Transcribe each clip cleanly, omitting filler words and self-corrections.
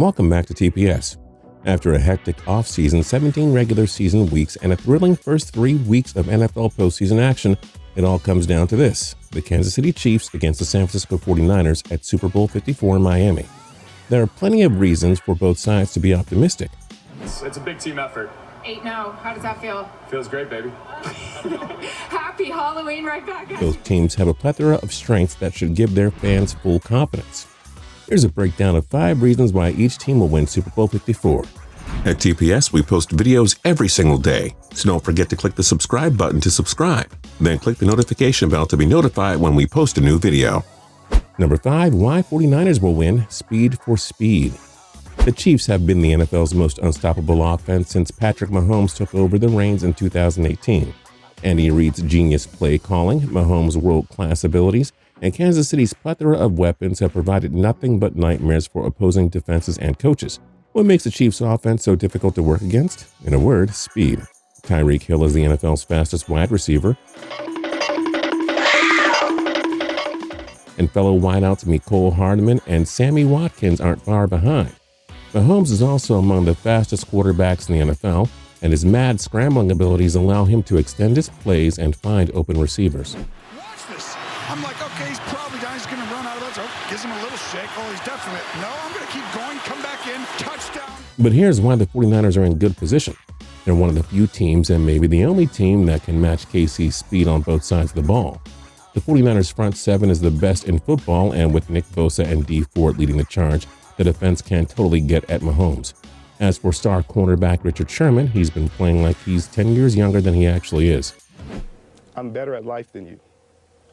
Welcome back to TPS. After a hectic offseason, 17 regular season weeks, and a thrilling first 3 weeks of NFL postseason action, it all comes down to this: the Kansas City Chiefs against the San Francisco 49ers at Super Bowl 54 in Miami. There are plenty of reasons for both sides to be optimistic. It's a big team effort. 8-0. How does that feel? Feels great, baby. Happy Halloween right back at you. Both teams have a plethora of strengths that should give their fans full confidence. Here's a breakdown of 5 reasons why each team will win Super Bowl 54. At TPS, we post videos every single day, so don't forget to click the subscribe button to subscribe. Then click the notification bell to be notified when we post a new video. Number 5, why 49ers will win: speed for speed. The Chiefs have been the NFL's most unstoppable offense since Patrick Mahomes took over the reins in 2018. Andy Reid's genius play calling, Mahomes' world-class abilities, and Kansas City's plethora of weapons have provided nothing but nightmares for opposing defenses and coaches. What makes the Chiefs' offense so difficult to work against? In a word, speed. Tyreek Hill is the NFL's fastest wide receiver, and fellow wideouts Mecole Hardman and Sammy Watkins aren't far behind. Mahomes is also among the fastest quarterbacks in the NFL, and his mad scrambling abilities allow him to extend his plays and find open receivers. Watch this. I'm like, okay, he's probably down. He's going to run out of that. So gives him a little shake. Oh, he's definite. No, I'm going to keep going. Come back in. Touchdown. But here's why the 49ers are in good position. They're one of the few teams, and maybe the only team, that can match KC's speed on both sides of the ball. The 49ers' front seven is the best in football, and with Nick Bosa and Dee Ford leading the charge, the defense can totally get at Mahomes. As for star cornerback Richard Sherman, he's been playing like he's 10 years younger than he actually is. I'm better at life than you.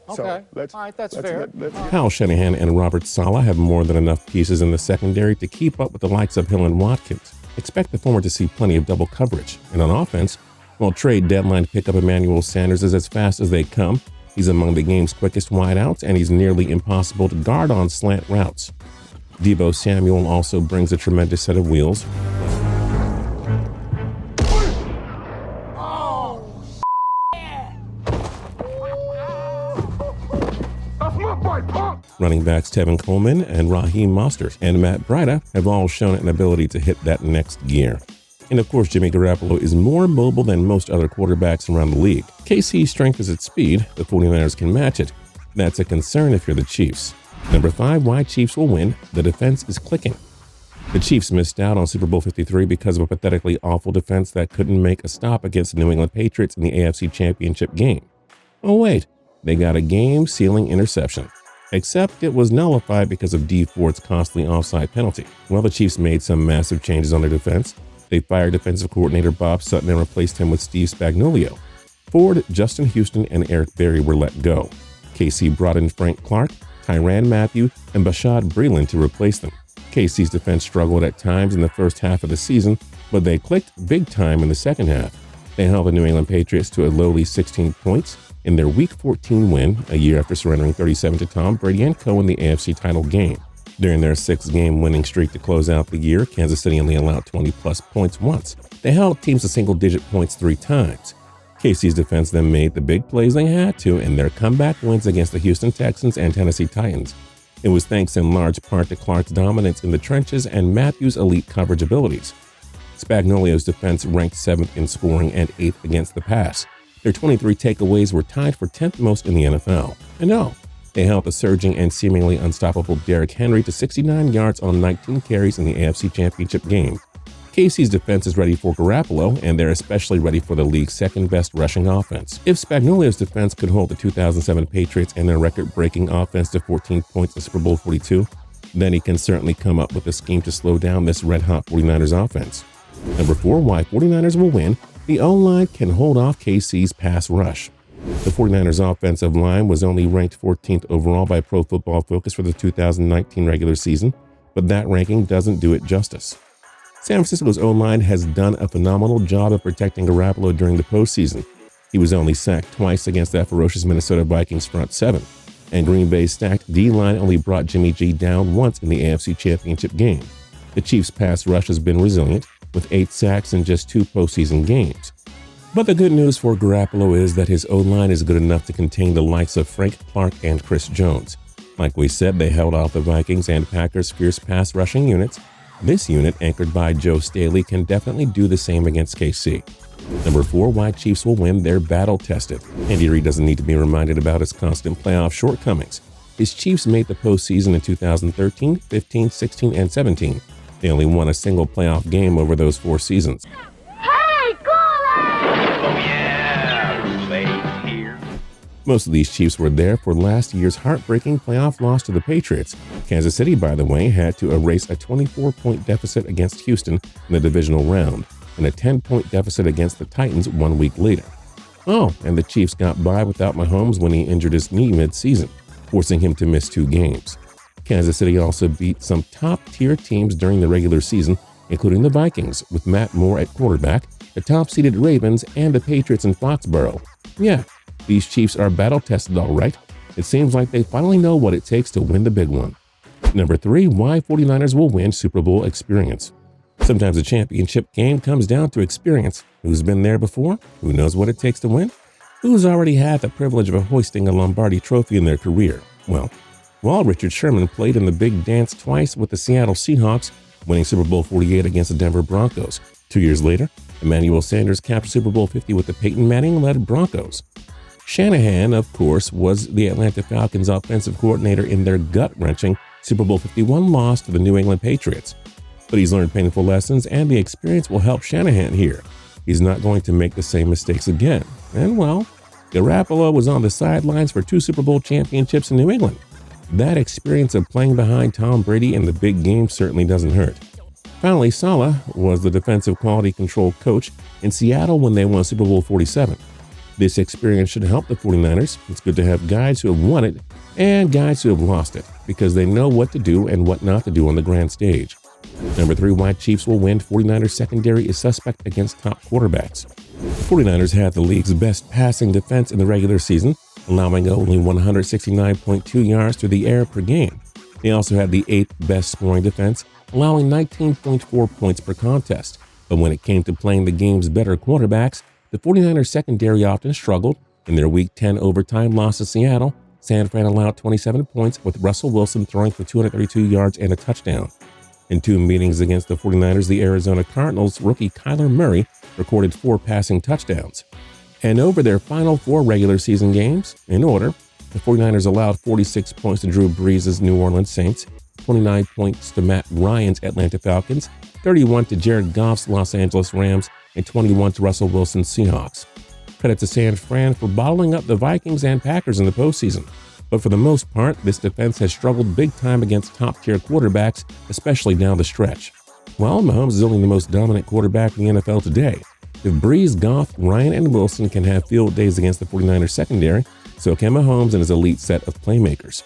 Okay. All right, that's fair. Kyle Shanahan and Robert Saleh have more than enough pieces in the secondary to keep up with the likes of Hill and Watkins. Expect the former to see plenty of double coverage. And on offense, while trade deadline pickup Emmanuel Sanders is as fast as they come, he's among the game's quickest wideouts, and he's nearly impossible to guard on slant routes. Deebo Samuel also brings a tremendous set of wheels. Running backs Tevin Coleman and Raheem Mostert and Matt Breida have all shown an ability to hit that next gear. And of course, Jimmy Garoppolo is more mobile than most other quarterbacks around the league. KC's strength is its speed. The 49ers can match it. That's a concern if you're the Chiefs. Number 5, why Chiefs will win: the defense is clicking. The Chiefs missed out on Super Bowl 53 because of a pathetically awful defense that couldn't make a stop against the New England Patriots in the AFC Championship game. Oh wait, they got a game-sealing interception. Except it was nullified because of Dee Ford's costly offside penalty. Well, the Chiefs made some massive changes on their defense. They fired defensive coordinator Bob Sutton and replaced him with Steve Spagnuolo. Ford, Justin Houston, and Eric Berry were let go. KC brought in Frank Clark, Tyrann Mathieu, and Bashad Breeland to replace them. KC's defense struggled at times in the first half of the season, but they clicked big time in the second half. They held the New England Patriots to a lowly 16 points in their Week 14 win, a year after surrendering 37 to Tom Brady and co. in the AFC title game. During their 6-game winning streak to close out the year, Kansas City only allowed 20-plus points once. They held teams to single-digit points 3 times. KC's defense then made the big plays they had to in their comeback wins against the Houston Texans and Tennessee Titans. It was thanks in large part to Clark's dominance in the trenches and Matthew's elite coverage abilities. Spagnuolo's defense ranked 7th in scoring and 8th against the pass. Their 23 takeaways were tied for 10th most in the NFL. And no, they held the surging and seemingly unstoppable Derrick Henry to 69 yards on 19 carries in the AFC Championship game. KC's defense is ready for Garoppolo, and they're especially ready for the league's second-best rushing offense. If Spagnuolo's defense could hold the 2007 Patriots and their record-breaking offense to 14 points in Super Bowl 42, then he can certainly come up with a scheme to slow down this red-hot 49ers offense. Number 4, why 49ers will win: the O-line can hold off KC's pass rush. The 49ers offensive line was only ranked 14th overall by Pro Football Focus for the 2019 regular season, but that ranking doesn't do it justice. San Francisco's O-line has done a phenomenal job of protecting Garoppolo during the postseason. He was only sacked twice against that ferocious Minnesota Vikings front seven, and Green Bay's stacked D-line only brought Jimmy G down once in the AFC Championship game. The Chiefs' pass rush has been resilient, with 8 sacks in just 2 postseason games. But the good news for Garoppolo is that his O-line is good enough to contain the likes of Frank Clark and Chris Jones. Like we said, they held off the Vikings and Packers' fierce pass rushing units, This unit, anchored by Joe Staley, can definitely do the same against KC. Number 4, why Chiefs will win. They're battle-tested. Andy Reid doesn't need to be reminded about his constant playoff shortcomings. His Chiefs made the postseason in 2013, 15, 16, and 17. They only won a single playoff game over those 4 seasons. Hey, Oh yeah, play here. Most of these Chiefs were there for last year's heartbreaking playoff loss to the Patriots. Kansas City, by the way, had to erase a 24-point deficit against Houston in the divisional round and a 10-point deficit against the Titans 1 week later. Oh, and the Chiefs got by without Mahomes when he injured his knee mid-season, forcing him to miss 2 games. Kansas City also beat some top-tier teams during the regular season, including the Vikings, with Matt Moore at quarterback, the top-seeded Ravens, and the Patriots in Foxborough. Yeah, these Chiefs are battle-tested all right. It seems like they finally know what it takes to win the big one. Number 3, why 49ers will win Super Bowl experience. Sometimes a championship game comes down to experience. Who's been there before? Who knows what it takes to win? Who's already had the privilege of hoisting a Lombardi trophy in their career? Well, Richard Sherman played in the big dance twice with the Seattle Seahawks, winning Super Bowl 48 against the Denver Broncos. 2 years later, Emmanuel Sanders captured Super Bowl 50 with the Peyton Manning-led Broncos. Shanahan, of course, was the Atlanta Falcons offensive coordinator in their gut-wrenching Super Bowl 51 loss to the New England Patriots. But he's learned painful lessons, and the experience will help Shanahan here. He's not going to make the same mistakes again. And, well, Garoppolo was on the sidelines for 2 Super Bowl championships in New England. That experience of playing behind Tom Brady in the big game certainly doesn't hurt. Finally, Saleh was the defensive quality control coach in Seattle when they won Super Bowl 47. This experience should help the 49ers. It's good to have guys who have won it and guys who have lost it, because they know what to do and what not to do on the grand stage. Number 3, why Chiefs will win. 49ers secondary is suspect against top quarterbacks. 49ers had the league's best passing defense in the regular season, allowing only 169.2 yards through the air per game. They also had the 8th best scoring defense, allowing 19.4 points per contest. But when it came to playing the game's better quarterbacks, the 49ers secondary often struggled. In their Week 10 overtime loss to Seattle, San Fran allowed 27 points, with Russell Wilson throwing for 232 yards and a touchdown. In 2 meetings against the 49ers, the Arizona Cardinals rookie Kyler Murray recorded 4 passing touchdowns. And over their final 4 regular season games, in order, the 49ers allowed 46 points to Drew Brees' New Orleans Saints, 29 points to Matt Ryan's Atlanta Falcons, 31 to Jared Goff's Los Angeles Rams, and 21 to Russell Wilson's Seahawks. Credit to San Fran for bottling up the Vikings and Packers in the postseason. But for the most part, this defense has struggled big time against top-tier quarterbacks, especially down the stretch. Well, Mahomes is only the most dominant quarterback in the NFL today. If Brees, Goff, Ryan, and Wilson can have field days against the 49ers secondary, so can Mahomes and his elite set of playmakers.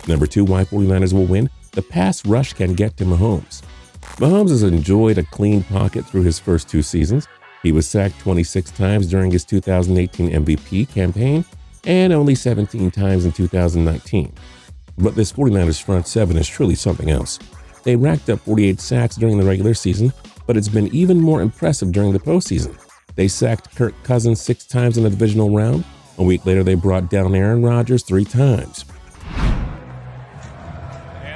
Number 2, why 49ers will win. The pass rush can get to Mahomes. Mahomes has enjoyed a clean pocket through his first 2 seasons. He was sacked 26 times during his 2018 MVP campaign and only 17 times in 2019. But this 49ers front 7 is truly something else. They racked up 48 sacks during the regular season, but it's been even more impressive during the postseason. They sacked Kirk Cousins 6 times in the divisional round. A week later, they brought down Aaron Rodgers 3 times. And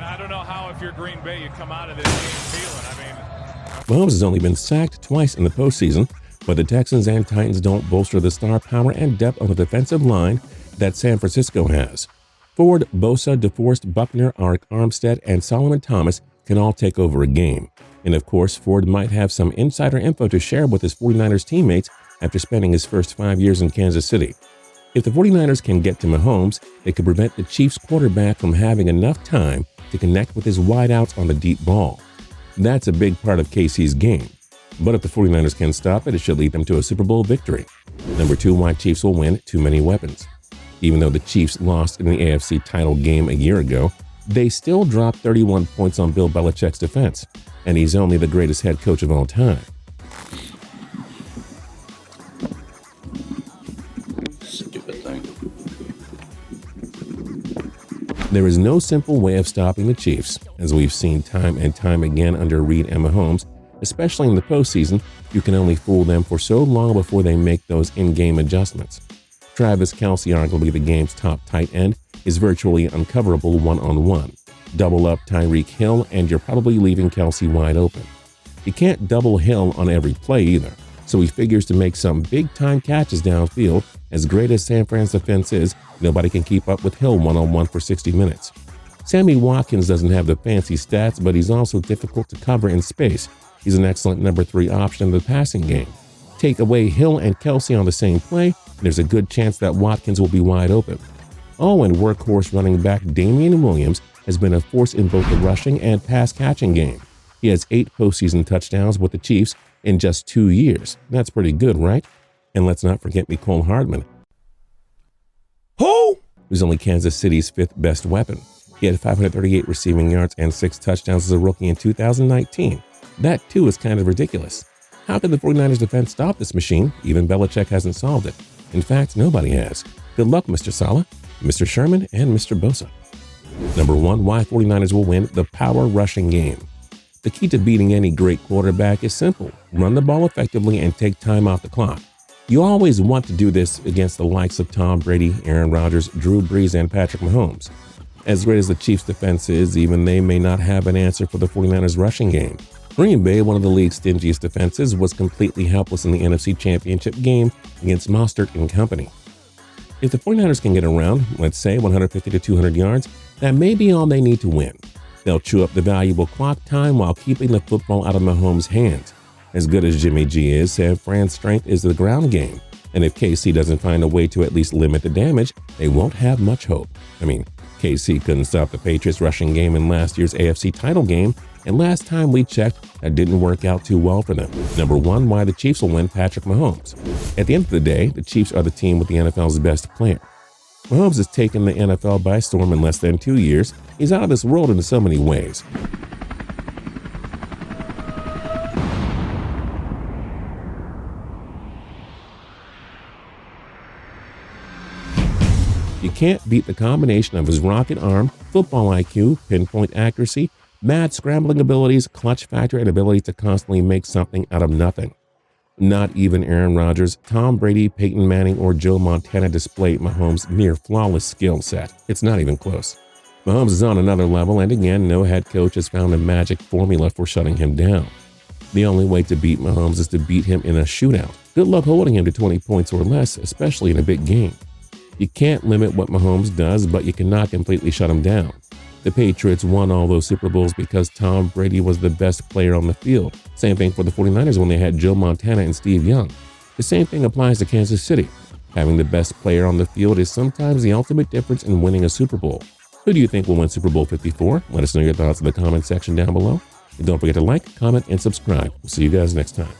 I don't know how, if you're Green Bay, you come out of this game feeling. Mahomes has only been sacked twice in the postseason, but the Texans and Titans don't bolster the star power and depth on the defensive line that San Francisco has. Ford, Bosa, DeForest, Buckner, Arik Armstead, and Solomon Thomas can all take over a game. And of course, Ford might have some insider info to share with his 49ers teammates after spending his first 5 years in Kansas City. If the 49ers can get to Mahomes, they could prevent the Chiefs quarterback from having enough time to connect with his wideouts on the deep ball. That's a big part of KC's game. But if the 49ers can stop it, it should lead them to a Super Bowl victory. Number 2, why Chiefs will win. Too many weapons. Even though the Chiefs lost in the AFC title game a year ago, they still dropped 31 points on Bill Belichick's defense, and he's only the greatest head coach of all time. Stupid thing. There is no simple way of stopping the Chiefs, as we've seen time and time again under Reid and Mahomes. Especially in the postseason, you can only fool them for so long before they make those in-game adjustments. Travis Kelce, arguably the game's top tight end, is virtually uncoverable one-on-one. Double up Tyreek Hill, and you're probably leaving Kelsey wide open. You can't double Hill on every play either, so he figures to make some big-time catches downfield. As great as San Fran's defense is, nobody can keep up with Hill one-on-one for 60 minutes. Sammy Watkins doesn't have the fancy stats, but he's also difficult to cover in space. He's an excellent number 3 option in the passing game. Take away Hill and Kelsey on the same play, and there's a good chance that Watkins will be wide open. Oh, and workhorse running back Damian Williams has been a force in both the rushing and pass-catching game. He has 8 postseason touchdowns with the Chiefs in just 2 years. That's pretty good, right? And let's not forget Mecole Hardman, who's only Kansas City's 5th best weapon. He had 538 receiving yards and 6 touchdowns as a rookie in 2019. That, too, is kind of ridiculous. How could the 49ers defense stop this machine? Even Belichick hasn't solved it. In fact, nobody has. Good luck, Mr. Saleh, Mr. Sherman, and Mr. Bosa. Number 1, why 49ers will win the power rushing game. The key to beating any great quarterback is simple. Run the ball effectively and take time off the clock. You always want to do this against the likes of Tom Brady, Aaron Rodgers, Drew Brees, and Patrick Mahomes. As great as the Chiefs' defense is, even they may not have an answer for the 49ers' rushing game. Green Bay, one of the league's stingiest defenses, was completely helpless in the NFC Championship game against Mostert and company. If the 49ers can get around, let's say 150 to 200 yards, that may be all they need to win. They'll chew up the valuable clock time while keeping the football out of Mahomes' hands. As good as Jimmy G is, San Fran's strength is the ground game. And if KC doesn't find a way to at least limit the damage, they won't have much hope. I mean, KC couldn't stop the Patriots' rushing game in last year's AFC title game, and last time we checked, that didn't work out too well for them. Number 1, why the Chiefs will win Patrick Mahomes. At the end of the day, the Chiefs are the team with the NFL's best player. Mahomes has taken the NFL by storm in less than 2 years. He's out of this world in so many ways. You can't beat the combination of his rocket arm, football IQ, pinpoint accuracy, mad scrambling abilities, clutch factor, and ability to constantly make something out of nothing. Not even Aaron Rodgers, Tom Brady, Peyton Manning, or Joe Montana display Mahomes' near flawless skill set. It's not even close. Mahomes is on another level, and again, no head coach has found a magic formula for shutting him down. The only way to beat Mahomes is to beat him in a shootout. Good luck holding him to 20 points or less, especially in a big game. You can't limit what Mahomes does, but you cannot completely shut him down. The Patriots won all those Super Bowls because Tom Brady was the best player on the field. Same thing for the 49ers when they had Joe Montana and Steve Young. The same thing applies to Kansas City. Having the best player on the field is sometimes the ultimate difference in winning a Super Bowl. Who do you think will win Super Bowl 54? Let us know your thoughts in the comment section down below. And don't forget to like, comment, and subscribe. We'll see you guys next time.